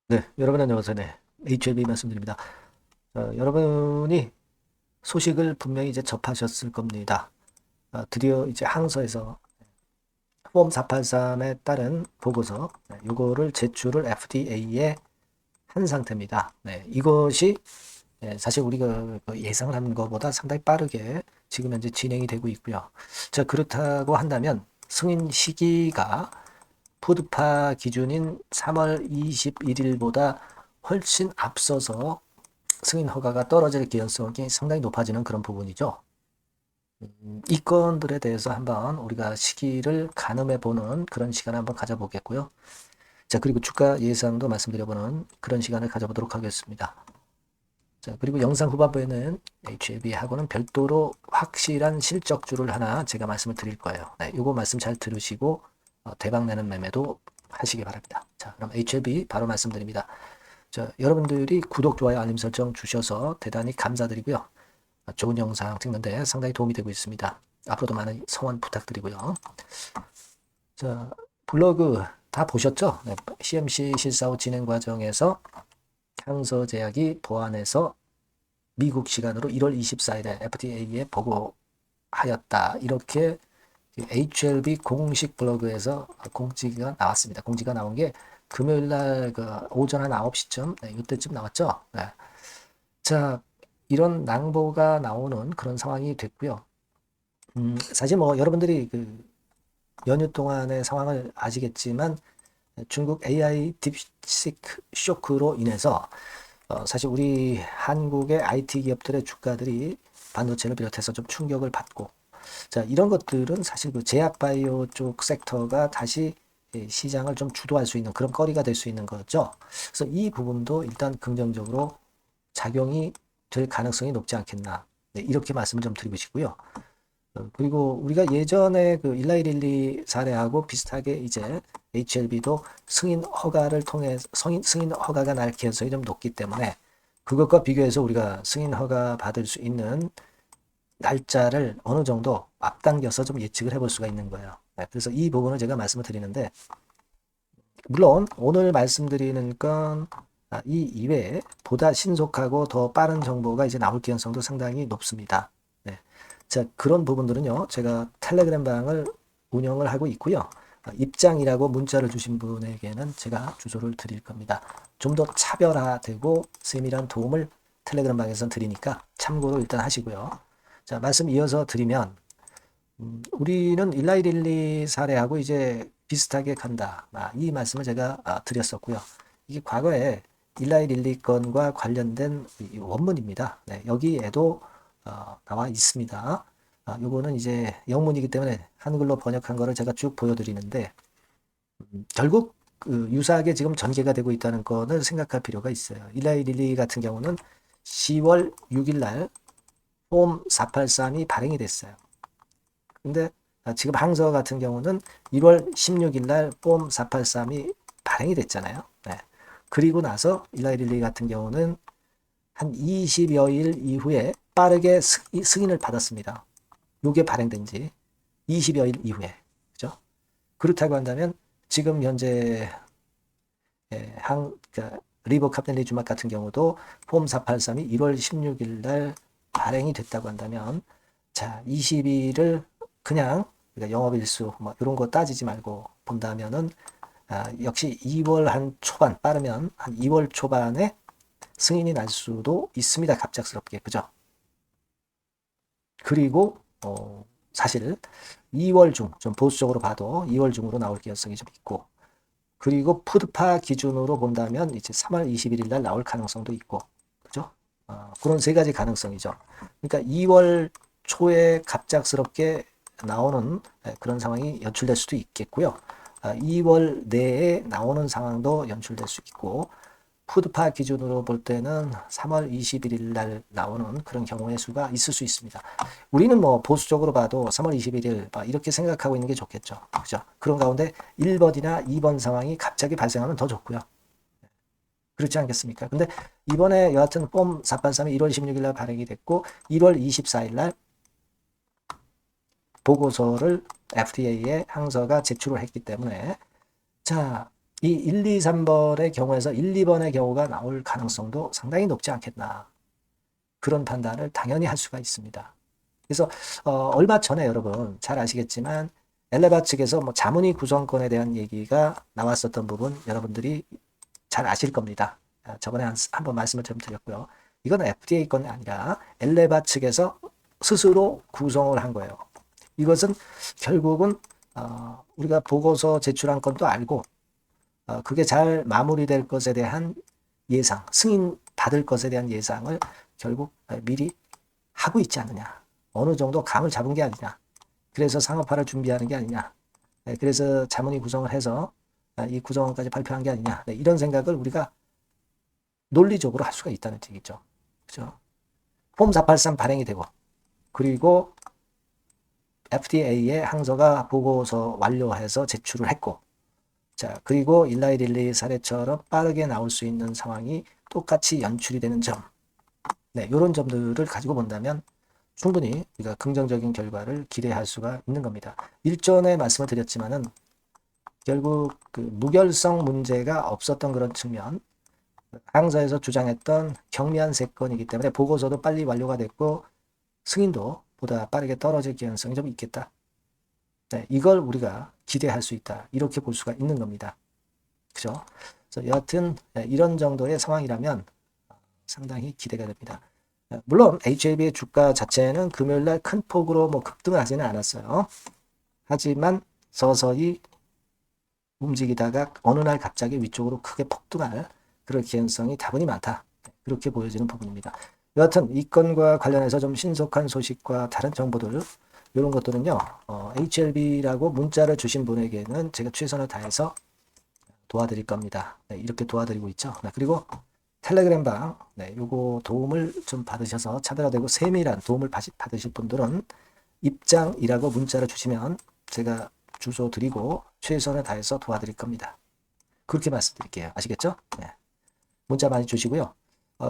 네, 여러분 안녕하세요. 네, HLB 말씀드립니다. 여러분이 소식을 분명히 이제 접하셨을 겁니다. 드디어 이제 항소에서 폼 483에 따른 보고서, 요거를 제출을 FDA에 한 상태입니다. 네, 이것이 사실 우리가 예상을 한 것보다 상당히 빠르게 지금 현재 진행이 되고 있고요. 자, 그렇다고 한다면 승인 시기가 푸드파 기준인 3월 21일보다 훨씬 앞서서 승인 허가가 떨어질 개연성이 상당히 높아지는 그런 부분이죠. 이 건들에 대해서 한번 우리가 시기를 가늠해 보는 그런 시간을 한번 가져보겠고요. 자, 그리고 주가 예상도 말씀드려보는 그런 시간을 가져보도록 하겠습니다. 자, 그리고 영상 후반부에는 HLB하고는 별도로 확실한 실적주를 하나 제가 말씀을 드릴 거예요. 네, 요거 말씀 잘 들으시고 대박 내는 매매도 하시기 바랍니다. 자, 그럼 HLB 바로 말씀드립니다. 자, 여러분들이 구독, 좋아요, 알림 설정 주셔서 대단히 감사드리고요. 좋은 영상 찍는데 상당히 도움이 되고 있습니다. 앞으로도 많은 성원 부탁드리고요. 자, 블로그 다 보셨죠? 네, CMC 실사후 진행 과정에서 향서제약이 보완해서 미국 시간으로 1월 24일에 FDA에 보고하였다. 이렇게 HLB 공식 블로그에서 공지가 나왔습니다. 공지가 나온 게 금요일 날그 오전 한 9시쯤 이때쯤 나왔죠. 네. 자, 이런 낭보가 나오는 그런 상황이 됐고요. 사실 뭐 여러분들이 그 연휴 동안의 상황을 아시겠지만 중국 AI 딥시크 쇼크로 인해서 사실 우리 한국의 IT 기업들의 주가들이 반도체를 비롯해서 좀 충격을 받고, 자, 이런 것들은 사실 그 제약바이오 쪽 섹터가 다시 시장을 좀 주도할 수 있는 그런 거리가 될 수 있는 거죠. 그래서 이 부분도 일단 긍정적으로 작용이 될 가능성이 높지 않겠나. 네, 이렇게 말씀을 좀 드리고 싶고요. 그리고 우리가 예전에 그 일라이릴리 사례하고 비슷하게 이제 HLB도 승인 허가를 통해 승인 허가가 날 개연성이 좀 높기 때문에 그것과 비교해서 우리가 승인 허가 받을 수 있는 날짜를 어느 정도 앞당겨서 좀 예측을 해볼 수가 있는 거예요. 네, 그래서 이 부분을 제가 말씀을 드리는데, 물론 오늘 말씀드리는 건 이 이외에 보다 신속하고 더 빠른 정보가 이제 나올 가능성도 상당히 높습니다. 네. 자, 그런 부분들은요, 제가 텔레그램 방을 운영을 하고 있고요. 입장이라고 문자를 주신 분에게는 제가 주소를 드릴 겁니다. 좀 더 차별화되고 세밀한 도움을 텔레그램 방에서 드리니까 참고로 일단 하시고요. 자, 말씀 이어서 드리면, 우리는 일라이릴리 사례하고 이제 비슷하게 간다. 이 말씀을 제가 드렸었고요. 이게 과거에 일라이릴리 건과 관련된 원문입니다. 네, 여기에도 나와 있습니다. 요거는 이제 영문이기 때문에 한글로 번역한 거를 제가 쭉 보여드리는데, 결국 그 유사하게 지금 전개가 되고 있다는 거는 생각할 필요가 있어요. 일라이릴리 같은 경우는 10월 6일 날 폼 483이 발행이 됐어요. 근데 지금 항저 같은 경우는 1월 16일 날폼 483이 발행이 됐잖아요. 네. 그리고 나서 일라이릴리 같은 경우는 한 20여일 이후에 빠르게 승인을 받았습니다. 이게 발행된 지 20여일 이후에. 그죠? 그렇다고 한다면 지금 현재 그러니까 리버 카펜리주막 같은 경우도 폼 483이 1월 16일 날 발행이 됐다고 한다면, 자, 20일을 그냥 우리가 영업일수 뭐 이런 거 따지지 말고 본다면은 역시 2월 한 초반, 빠르면 한 2월 초반에 승인이 날 수도 있습니다. 갑작스럽게. 그죠? 그리고 사실 2월 중, 좀 보수적으로 봐도 2월 중으로 나올 가능성이 좀 있고, 그리고 푸드파 기준으로 본다면 이제 3월 21일 날 나올 가능성도 있고, 그죠? 그런 세 가지 가능성이죠. 그러니까 2월 초에 갑작스럽게 나오는 그런 상황이 연출될 수도 있겠고요. 2월 내에 나오는 상황도 연출될 수 있고, 푸드파 기준으로 볼 때는 3월 21일 날 나오는 그런 경우의 수가 있을 수 있습니다. 우리는 뭐 보수적으로 봐도 3월 21일 이렇게 생각하고 있는 게 좋겠죠. 그죠? 그런 가운데 1번이나 2번 상황이 갑자기 발생하면 더 좋고요. 그렇지 않겠습니까? 근데 이번에 여하튼 폼 483이 1월 16일 날 발행이 됐고 1월 24일 날 보고서를 FDA에 항서가 제출을 했기 때문에, 자, 이 1, 2, 3번의 경우에서 1, 2번의 경우가 나올 가능성도 상당히 높지 않겠나. 그런 판단을 당연히 할 수가 있습니다. 그래서 얼마 전에 여러분 잘 아시겠지만 엘레바 측에서 뭐 자문위 구성권에 대한 얘기가 나왔었던 부분 여러분들이 잘 아실 겁니다. 저번에 한번 말씀을 좀 드렸고요. 이건 FDA 건이 아니라 엘레바 측에서 스스로 구성을 한 거예요. 이것은 결국은 우리가 보고서 제출한 건도 알고 그게 잘 마무리될 것에 대한 예상, 승인 받을 것에 대한 예상을 결국 미리 하고 있지 않느냐. 어느 정도 감을 잡은 게 아니냐. 그래서 상업화를 준비하는 게 아니냐. 그래서 자문위 구성을 해서 이 구성원까지 발표한 게 아니냐. 이런 생각을 우리가 논리적으로 할 수가 있다는 얘기죠. 그죠? 폼 483 발행이 되고, 그리고 FDA에 항소가 보고서 완료해서 제출을 했고, 자, 그리고 일라이 릴리 사례처럼 빠르게 나올 수 있는 상황이 똑같이 연출이 되는 점. 네, 이런 점들을 가지고 본다면 충분히 우리가 긍정적인 결과를 기대할 수가 있는 겁니다. 일전에 말씀을 드렸지만은 결국 그 무결성 문제가 없었던 그런 측면, 항소에서 주장했던 경미한 세건이기 때문에 보고서도 빨리 완료가 됐고 승인도 보다 빠르게 떨어질 가능성이 좀 있겠다. 네, 이걸 우리가 기대할 수 있다. 이렇게 볼 수가 있는 겁니다. 그죠? 그래서 여하튼 이런 정도의 상황이라면 상당히 기대가 됩니다. 물론 HLB의 주가 자체는 금요일날 큰 폭으로 뭐 급등을 하지는 않았어요. 하지만 서서히 움직이다가 어느 날 갑자기 위쪽으로 크게 폭등할 그럴 가능성이 다분히 많다. 그렇게 보여지는 부분입니다. 여하튼 이 건과 관련해서 좀 신속한 소식과 다른 정보들 이런 것들은요. HLB라고 문자를 주신 분에게는 제가 최선을 다해서 도와드릴 겁니다. 네, 이렇게 도와드리고 있죠. 네, 그리고 텔레그램방 요거 도움을 좀 받으셔서 차별화되고 세밀한 도움을 받으실 분들은 입장이라고 문자를 주시면 제가 주소 드리고 최선을 다해서 도와드릴 겁니다. 그렇게 말씀드릴게요. 아시겠죠? 네. 문자 많이 주시고요.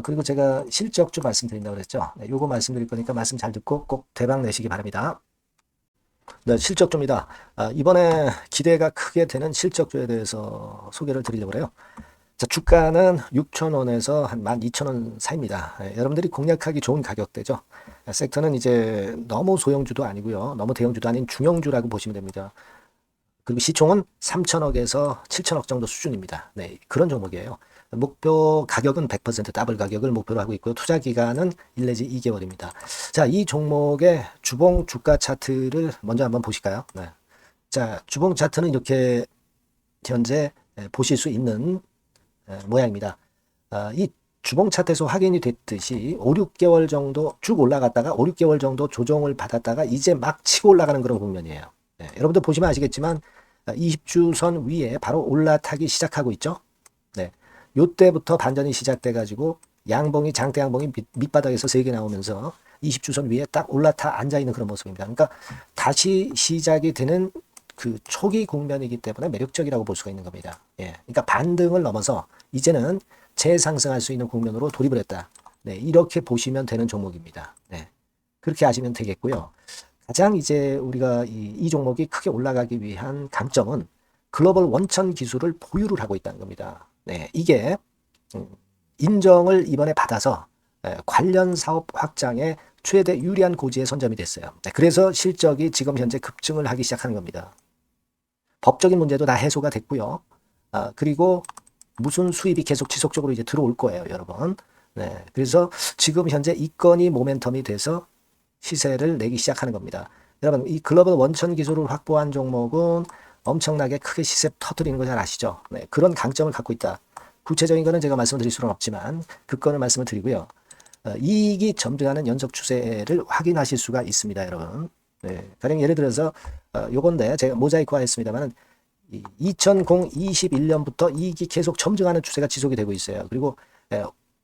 그리고 제가 실적주 말씀드린다고 그랬죠. 네, 요거 말씀드릴 거니까 말씀 잘 듣고 꼭 대박 내시기 바랍니다. 네, 실적주입니다. 이번에 기대가 크게 되는 실적주에 대해서 소개를 드리려고 해요. 자, 주가는 6,000원에서 한 12,000원 사이입니다. 여러분들이 공략하기 좋은 가격대죠. 섹터는 이제 너무 소형주도 아니고요. 너무 대형주도 아닌 중형주라고 보시면 됩니다. 그리고 시총은 3천억에서 7천억 정도 수준입니다. 네, 그런 종목이에요. 목표 가격은 100% 더블 가격을 목표로 하고 있고요. 투자 기간은 1 내지 2개월입니다. 자, 이 종목의 주봉 주가 차트를 먼저 한번 보실까요? 네. 자, 주봉 차트는 이렇게 현재 보실 수 있는 모양입니다. 이 주봉 차트에서 확인이 됐듯이 5, 6개월 정도 쭉 올라갔다가 5, 6개월 정도 조정을 받았다가 이제 막 치고 올라가는 그런 국면이에요. 네, 여러분들 보시면 아시겠지만 20주선 위에 바로 올라타기 시작하고 있죠. 네, 요때부터 반전이 시작돼 가지고 양봉이 장대 양봉이 밑바닥에서 3개 나오면서 20주선 위에 딱 올라타 앉아 있는 그런 모습입니다. 그러니까 다시 시작이 되는 그 초기 국면이기 때문에 매력적이라고 볼 수가 있는 겁니다. 예, 그러니까 반등을 넘어서 이제는 재상승할 수 있는 국면으로 돌입을 했다. 네, 이렇게 보시면 되는 종목입니다. 네, 그렇게 아시면 되겠고요. 가장 이제 우리가 이 종목이 크게 올라가기 위한 강점은 글로벌 원천 기술을 보유를 하고 있다는 겁니다. 네, 이게 인정을 이번에 받아서 관련 사업 확장에 최대 유리한 고지에 선점이 됐어요. 네, 그래서 실적이 지금 현재 급증을 하기 시작하는 겁니다. 법적인 문제도 다 해소가 됐고요. 그리고 무슨 수입이 계속 지속적으로 이제 들어올 거예요, 여러분. 네, 그래서 지금 현재 이 건이 모멘텀이 돼서 시세를 내기 시작하는 겁니다. 여러분, 이 글로벌 원천 기술을 확보한 종목은 엄청나게 크게 시세 터뜨리는 거 잘 아시죠? 네, 그런 강점을 갖고 있다. 구체적인 거는 제가 말씀드릴 수는 없지만 그 건을 말씀을 드리고요. 이익이 점증하는 연속 추세를 확인하실 수가 있습니다, 여러분. 네, 가령 예를 들어서 요건데 제가 모자이크화 했습니다만 2021년부터 이익이 계속 점증하는 추세가 지속이 되고 있어요. 그리고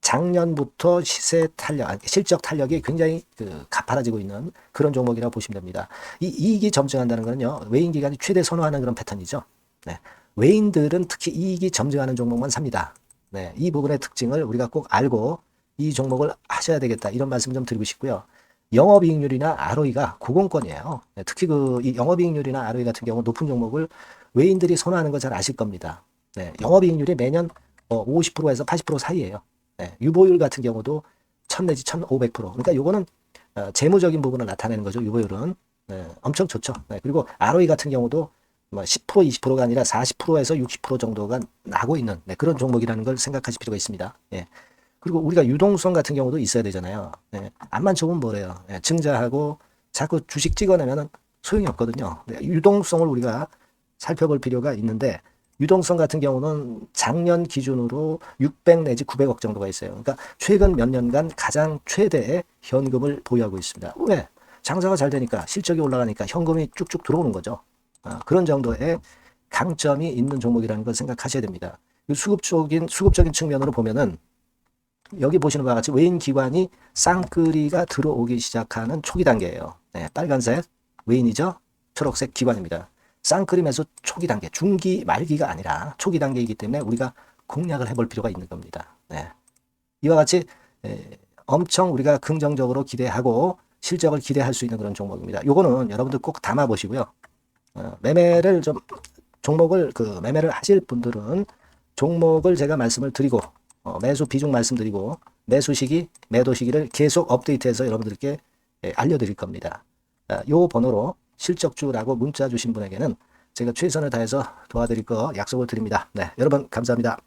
작년부터 시세 탄력, 실적 탄력이 굉장히 가파라지고 있는 그런 종목이라고 보시면 됩니다. 이 이익이 점증한다는 거는요, 외인 기관이 최대 선호하는 그런 패턴이죠. 네, 외인들은 특히 이익이 점증하는 종목만 삽니다. 네, 이 부분의 특징을 우리가 꼭 알고 이 종목을 하셔야 되겠다, 이런 말씀 좀 드리고 싶고요. 영업이익률이나 ROE가 고공권이에요. 네, 특히 이 영업이익률이나 ROE 같은 경우 높은 종목을 외인들이 선호하는 거 잘 아실 겁니다. 네, 영업이익률이 매년 50%에서 80% 사이에요. 네, 유보율 같은 경우도 1000 내지 1500%. 그러니까 요거는 재무적인 부분을 나타내는 거죠. 유보율은. 네, 엄청 좋죠. 네, 그리고 ROE 같은 경우도 뭐 10% 20%가 아니라 40%에서 60% 정도가 나고 있는 그런 종목이라는 걸 생각하실 필요가 있습니다. 예. 그리고 우리가 유동성 같은 경우도 있어야 되잖아요. 예. 앞만 좋으면 뭐래요. 예. 증자하고 자꾸 주식 찍어내면 소용이 없거든요. 네. 유동성을 우리가 살펴볼 필요가 있는데 유동성 같은 경우는 작년 기준으로 600 내지 900억 정도가 있어요. 그러니까 최근 몇 년간 가장 최대의 현금을 보유하고 있습니다. 왜? 장사가 잘 되니까 실적이 올라가니까 현금이 쭉쭉 들어오는 거죠. 그런 정도의 강점이 있는 종목이라는 걸 생각하셔야 됩니다. 수급적인 측면으로 보면은 여기 보시는 바와 같이 외인 기관이 쌍끌이가 들어오기 시작하는 초기 단계예요. 네, 빨간색 외인이죠. 초록색 기관입니다. 쌍끌이 매수 초기 단계, 중기 말기가 아니라 초기 단계이기 때문에 우리가 공략을 해볼 필요가 있는 겁니다. 네. 이와 같이 엄청 우리가 긍정적으로 기대하고 실적을 기대할 수 있는 그런 종목입니다. 요거는 여러분들 꼭 담아 보시고요. 매매를 좀 종목을 매매를 하실 분들은 종목을 제가 말씀을 드리고 매수 비중 말씀드리고 매수 시기, 매도 시기를 계속 업데이트해서 여러분들께 알려드릴 겁니다. 요 번호로 실적주라고 문자 주신 분에게는 제가 최선을 다해서 도와드릴 거 약속을 드립니다. 네, 여러분 감사합니다.